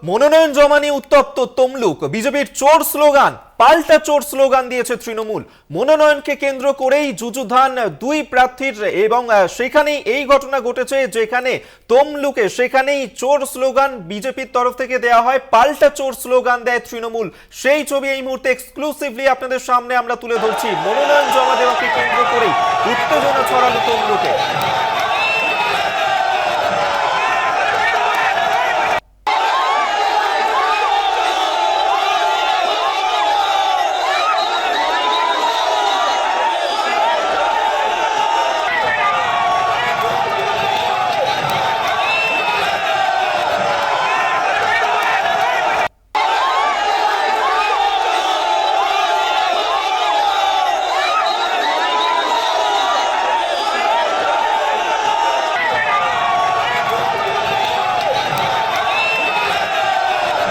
মনোনয়ন জমা নিয়ে উত্তপ্ত তমলুক। বিজেপির চোর স্লোগান, পাল্টা চোর স্লোগান দিয়েছে তৃণমূল। মনোনয়নকে কেন্দ্র করেই যুযুধান দুই প্রার্থীর এবং সেখানেই এই ঘটনা ঘটেছে যেখানে তমলুকে সেখানেই চোর স্লোগান বিজেপির তরফ থেকে দেওয়া হয়, পাল্টা চোর স্লোগান দেয় তৃণমূল। সেই ছবি এই মুহূর্তে এক্সক্লুসিভলি আপনাদের সামনে আমরা তুলে ধরছি। মনোনয়ন জমা দেওয়াকে কেন্দ্র করেই উত্তেজনা ছড়ালো তমলুকে।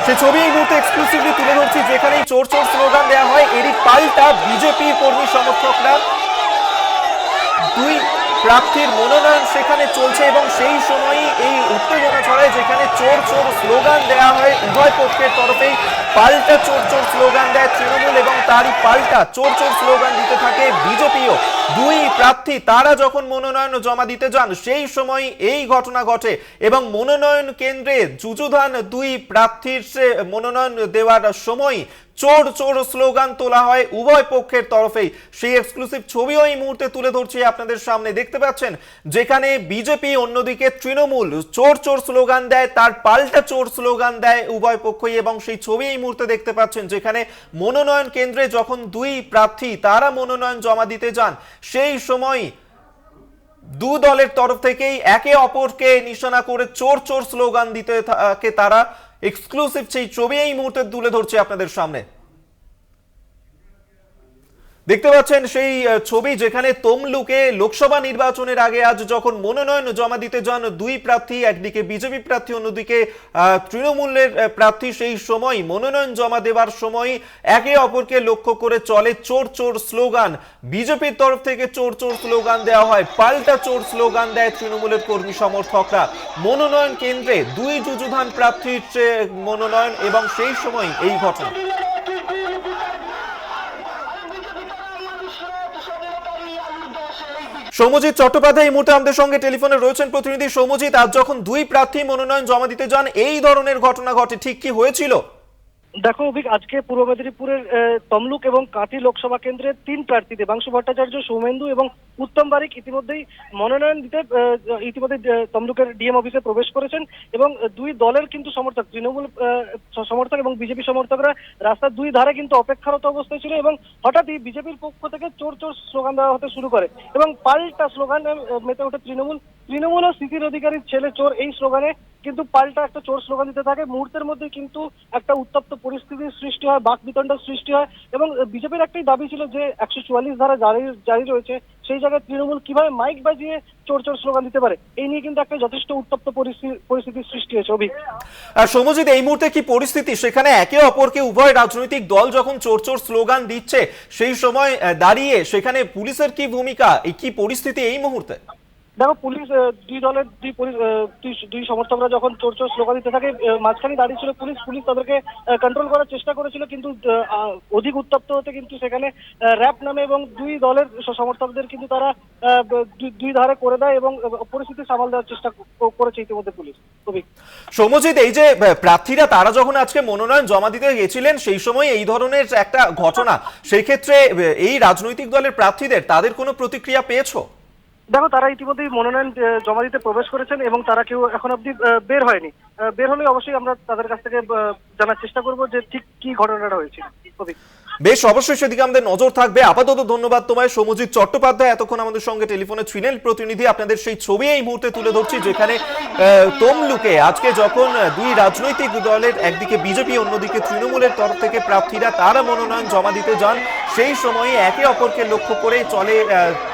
সে ছবি এই মুহূর্তে এক্সক্লুসিভলি তুলে ধরছি যেখানে চোর চোর স্লোগান দেওয়া হয়। এরই পাল্টা বিজেপির কর্মী সমর্থকরা দুই প্রার্থীর মনোনয়ন সেখানে চলছে এবং সেই সময়ই এই উত্তেজনা ছড়ায় যেখানে চোর চোর স্লোগান দেওয়া হয় উভয় পক্ষের তরফেই। পাল্টা চোর চোর স্লোগান দেয় তৃণমূল এবং তারই পাল্টা চোর চোর স্লোগান দিতে থাকে বিজেপিও। দুই প্রার্থী তারা যখন মনোনয়ন জমা দিতে যান সেই সময় এই ঘটনা ঘটে এবং মনোনয়ন কেন্দ্রে যুযুধান দুই প্রার্থীর মনোনয়ন দেওয়ার সময় চোর চোর স্লোগান তোলা হয় উভয় পক্ষের তরফেই। সেই এক্সক্লুসিভ ছবিও এই মুহূর্তে তুলে ধরছি আপনাদের সামনে। দেখতে পাচ্ছেন যেখানে বিজেপি অন্যদিকে তৃণমূল চোর চোর স্লোগান দেয়, তার পাল্টা চোর স্লোগান দেয় উভয় পক্ষই এবং সেই ছবি এই মুহূর্তে দেখতে পাচ্ছেন যেখানে মনোনয়ন কেন্দ্রে যখন দুই প্রার্থী তারা মনোনয়ন জমা দিতে যান সেই সময় দু দলের তরফ থেকেই একে অপরকে নিশানা করে চোর চোর স্লোগান দিতে থাকে তারা। এক্সক্লুসিভ সেই ছবি এই মুহূর্তে তুলে ধরছে আপনাদের সামনে। দেখতে পাচ্ছেন সেই ছবি যেখানে তমলুকে লোকসভা নির্বাচনের আগে আজ যখন মনোনয়ন জমা দিতে যান দুই প্রার্থী, একদিকে বিজেপি প্রার্থী অন্যদিকে তৃণমূলের প্রার্থী, সেই সময় মনোনয়ন জমা দেওয়ার সময় একে অপরকে লক্ষ্য করে চলে চোর চোর স্লোগান। বিজেপির তরফ থেকে চোর চোর স্লোগান দেওয়া হয়, পাল্টা চোর স্লোগান দেয় তৃণমূলের কর্মী সমর্থকরা। মনোনয়ন কেন্দ্রে দুই যুযুধান প্রার্থীর মনোনয়ন এবং সেই সময় এই ঘটনা। সৌম্যজিৎ চট্টোপাধ্যায় এই মুহূর্তে আমাদের সঙ্গে টেলিফোনে রয়েছেন প্রতিনিধি। সৌম্যজিৎ, আজ যখন দুই প্রার্থী মনোনয়ন জমা দিতে যান এই ধরনের ঘটনা ঘটে, ঠিক কি হয়েছিল? দেখো অভিক, আজকে পূর্ব মেদিনীপুরের তমলুক এবং কাঁথি লোকসভা কেন্দ্রের তিন প্রার্থী দেবাংশু ভট্টাচার্য, সৌমেন্দু এবং উত্তম বারিক ইতিমধ্যেই মনোনয়ন দিতে তমলুকের ডিএম অফিসে প্রবেশ করেছেন এবং দুই দলের কিন্তু সমর্থক, তৃণমূল সমর্থক এবং বিজেপি সমর্থকরা রাস্তার দুই ধারে কিন্তু অপেক্ষারত অবস্থায় ছিল এবং হঠাৎই বিজেপির পক্ষ থেকে চোর চোর স্লোগান দেওয়া হতে শুরু করে এবং পাল্টা স্লোগান মেতে ওঠে তৃণমূল ও সিসির অধিকারীর ছেলে চোর, এই স্লোগানে কিন্তু পাল্টা একটা চোর স্লোগান দিতে থাকে। মুহূর্তের মধ্যে কিন্তু একটা উত্তপ্ত পরিস্থিতির সৃষ্টি হয়, বাকবিতণ্ডার সৃষ্টি হয় এবং বিজেপির একটাই দাবি ছিল যে 144 ধারা জারি রয়েছে, সেই জায়গায় তৃণমূল কিভাবে মাইক বাজিয়ে চোর চোর স্লোগান দিতে পারে, এই নিয়ে কিন্তু একটা যথেষ্ট উত্তপ্ত পরিস্থিতির সৃষ্টি হয়েছে। অভিক, সৌম্যজিৎ, এই মুহূর্তে কি পরিস্থিতি সেখানে? একে অপরকে উভয় রাজনৈতিক দল যখন চোর চোর স্লোগান দিচ্ছে সেই সময় দাঁড়িয়ে সেখানে পুলিশের কি ভূমিকা, এই কি পরিস্থিতি এই মুহূর্তে? দেখো, পুলিশ দুই দলের দুই সমর্থকরা যখন চোর চোর স্লোগান দিতে থাকে মাঝখানে দাঁড়িয়ে ছিল পুলিশ তাদেরকে কন্ট্রোল করার চেষ্টা করেছিল, কিন্তু অধিক উত্তপ্ত হতে কিন্তু সেখানে র্যাপ নামে এবং দুই দলের সমর্থকদের কিন্তু তারা দুই ধারে করে দেয় এবং পরিস্থিতি সামাল দেওয়ার চেষ্টা করেছে ইতিমধ্যে পুলিশ। সৌম্যজিৎ, এই যে প্রার্থীরা তারা যখন আজকে মনোনয়ন জমা দিতে গেছিলেন সেই সময় এই ধরনের একটা ঘটনা, সেই ক্ষেত্রে এই রাজনৈতিক দলের প্রার্থীদের তাদের কোনো প্রতিক্রিয়া পেয়েছো? দেখো, তারা ইতিমধ্যেই মনোনয়ন জমা দিতে প্রবেশ করেছেন এবং তারা কেউ এখন অব্দি বের হয়নি। বের হলে অবশ্যই আমরা তাদের কাছ থেকে জানার চেষ্টা করব যে ঠিক কি ঘটনাটা হয়েছিল। বেশ, অবশ্যই সেদিকে আমাদের নজর থাকবে। আপাতত ধন্যবাদ তোমায় সৌম্যজিৎ চট্টোপাধ্যায়, এতক্ষণ আমাদের সঙ্গে টেলিফোনে ছিলেন প্রতিনিধি। আপনাদের সেই ছবি এই মুহূর্তে তুলে ধরছি যেখানে তমলুকে আজকে যখন দুই রাজনৈতিক দলের, একদিকে বিজেপি অন্যদিকে তৃণমূলের তরফ থেকে প্রার্থীরা তারা মনোনয়ন জমা দিতে যান সেই সময়ে একে অপরকে লক্ষ্য করে চলে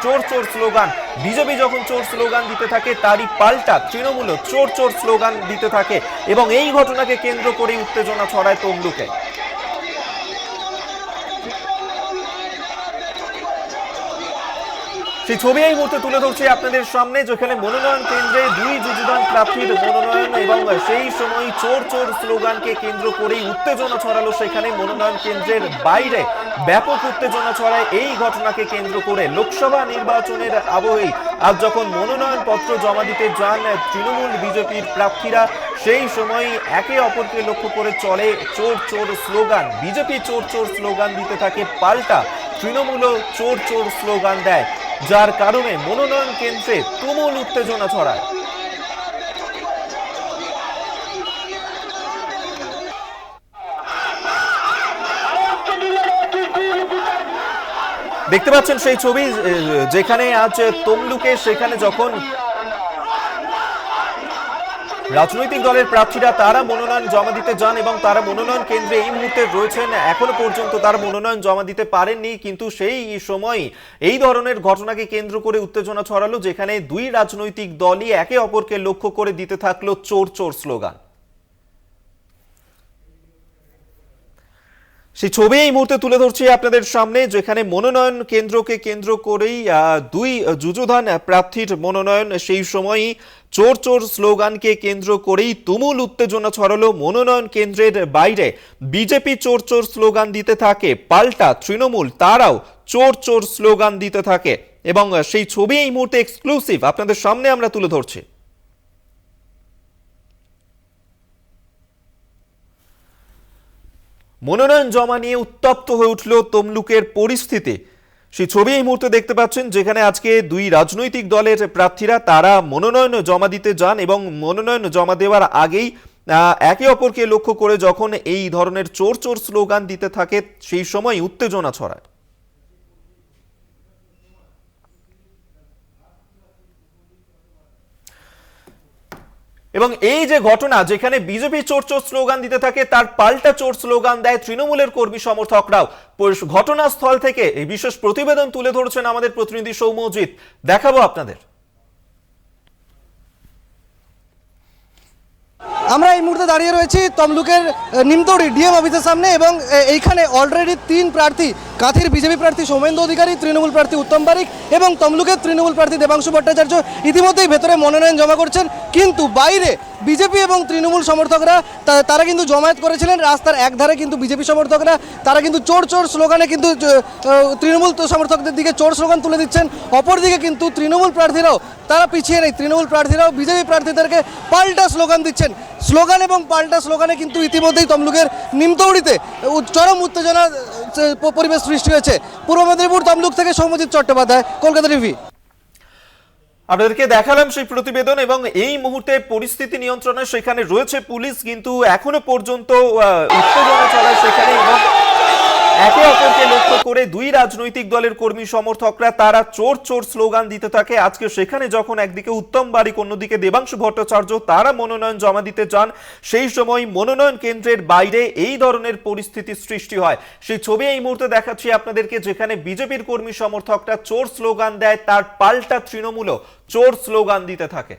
চোর চোর স্লোগান। বিজেপি যখন চোর স্লোগান দিতে থাকে তারই পাল্টা তৃণমূল চোর চোর স্লোগান দিতে থাকে এবং এই ঘটনাকে কেন্দ্র করে উত্তেজনা ছড়ায় তমলুকে। সেই ছবি এই মুহূর্তে তুলে ধরছি আপনাদের সামনে, যেখানে মনোনয়ন কেন্দ্রে দুই যুযুধান প্রার্থীর মনোনয়ন এবং সেই সময় চোর চোর স্লোগানকে কেন্দ্র করেই উত্তেজনা ছড়ালো সেখানে। মনোনয়ন কেন্দ্রের বাইরে ব্যাপক উত্তেজনা ছড়ায় এই ঘটনাকে কেন্দ্র করে। লোকসভা নির্বাচনের আবহেই আজ যখন মনোনয়ন পত্র জমা দিতে যান তৃণমূল বিজেপির প্রার্থীরা, সেই সময় একে অপরকে লক্ষ্য করে চলে চোর চোর স্লোগান। বিজেপি চোর চোর স্লোগান দিতে থাকে, পাল্টা তৃণমূলও চোর চোর স্লোগান দেয়, যার কারণে মনোনয়ন কেন্দ্রে তুমুল উত্তেজনা ছড়ায়। দেখতে পাচ্ছেন সেই ছবি, যেখানে আজ তমলুকে সেখানে যখন রাজনৈতিক দলের প্রার্থীরা তারা মনোনয়ন জমা দিতে যান এবং তারা মনোনয়ন কেন্দ্রে এই মুহূর্তে রয়েছেন, এখনো পর্যন্ত তারা মনোনয়ন জমা দিতে পারেননি, কিন্তু সেই সময় এই ধরনের ঘটনাকে কেন্দ্র করে উত্তেজনা ছড়ালো, যেখানে দুই রাজনৈতিক দলই একে অপরকে লক্ষ্য করে দিতে থাকলো চোর চোর স্লোগান। সেই ছবি এই মুহূর্তে তুলে ধরছি আপনাদের সামনে, যেখানে মনোনয়ন কেন্দ্রকে কেন্দ্র করেই দুই যুযুধান প্রার্থীর মনোনয়ন, সেই সময়ই চোর চোর স্লোগানকে কেন্দ্র করেই তুমুল উত্তেজনা ছড়ালো। মনোনয়ন কেন্দ্রের বাইরে বিজেপি চোর চোর স্লোগান দিতে থাকে, পাল্টা তৃণমূল তারাও চোর চোর স্লোগান দিতে থাকে এবং সেই ছবি এই মুহূর্তে এক্সক্লুসিভ আপনাদের সামনে আমরা তুলে ধরছি। মনোনয়ন জমা নিয়ে উত্তপ্ত হয়ে উঠল তমলুকের পরিস্থিতি। সেই ছবি এই মুহূর্তে দেখতে পাচ্ছেন, যেখানে আজকে দুই রাজনৈতিক দলের প্রার্থীরা তারা মনোনয়ন জমা দিতে যান এবং মনোনয়ন জমা দেওয়ার আগেই একে অপরকে লক্ষ্য করে যখন এই ধরনের চোর চোর স্লোগান দিতে থাকে, সেই সময় উত্তেজনা ছড়ায়। এবং এই যে ঘটনা, যেখানে বিজেপি চোর চোর স্লোগান দিতে থাকে, তার পাল্টা চোর স্লোগান দেয় তৃণমূলের কর্মী সমর্থকরাও। ঘটনাস্থল থেকে এই বিশেষ প্রতিবেদন তুলে ধরছেন আমাদের প্রতিনিধি সৌম্যজিৎ, দেখাবো আপনাদের। আমরা এই মুহূর্তে দাঁড়িয়ে রয়েছি তমলুকের নিমতৌড়ি ডিএম অফিসের সামনে এবং এইখানে অলরেডি তিন প্রার্থী, কাঁথির বিজেপি প্রার্থী সৌমেন্দু অধিকারী, তৃণমূল প্রার্থী উত্তম বারিক এবং তমলুকের তৃণমূল প্রার্থী দেবাংশু ভট্টাচার্য ইতিমধ্যেই ভেতরে মনোনয়ন জমা করছেন, কিন্তু বাইরে বিজেপি এবং তৃণমূল সমর্থকরা তারা কিন্তু জমায়েত করেছিলেন রাস্তার একধারে। কিন্তু বিজেপি সমর্থকরা তারা কিন্তু চোর চোর স্লোগানে কিন্তু তৃণমূল সমর্থকদের দিকে চোর স্লোগান তুলে দিচ্ছেন। অপরদিকে কিন্তু তৃণমূল প্রার্থীরাও তারা পিছিয়ে নেই, তৃণমূল প্রার্থীরাও বিজেপি প্রার্থীদেরকে পাল্টা স্লোগান দিচ্ছেন। স্লোগান এবং পাল্টা স্লোগানে কিন্তু ইতিমধ্যেই তমলুকের নিমতৌড়িতে চরম উত্তেজনা পরিবেশ সৃষ্টি হয়েছে। পূর্ব মেদিনীপুর তমলুক থেকে সৌম্যজিৎ চট্টোপাধ্যায়, কলকাতা টিভি। আপনাদেরকে দেখালাম সেই প্রতিবেদন এবং এই মুহূর্তে পরিস্থিতি নিয়ন্ত্রণে সেখানে রয়েছে পুলিশ, কিন্তু এখনো পর্যন্ত উত্তেজনা চলায় সেখানে এবং একে অপরকে লক্ষ্য করে দুই রাজনৈতিক দলের কর্মী সমর্থকরা তারা চোর চোর স্লোগান দিতে থাকে। আজকে সেখানে যখন একদিকে উত্তম বারিক, অন্যদিকে দেবাংশু ভট্টাচার্য তারা মনোনয়ন জমা দিতে যান, সেই সময় মনোনয়ন কেন্দ্রের বাইরে এই ধরনের পরিস্থিতি সৃষ্টি হয়। সেই ছবি এই মুহূর্তে দেখাচ্ছি আপনাদেরকে, যেখানে বিজেপির কর্মী সমর্থকরা চোর স্লোগান দেয়, তার পাল্টা তৃণমূলও চোর স্লোগান দিতে থাকে।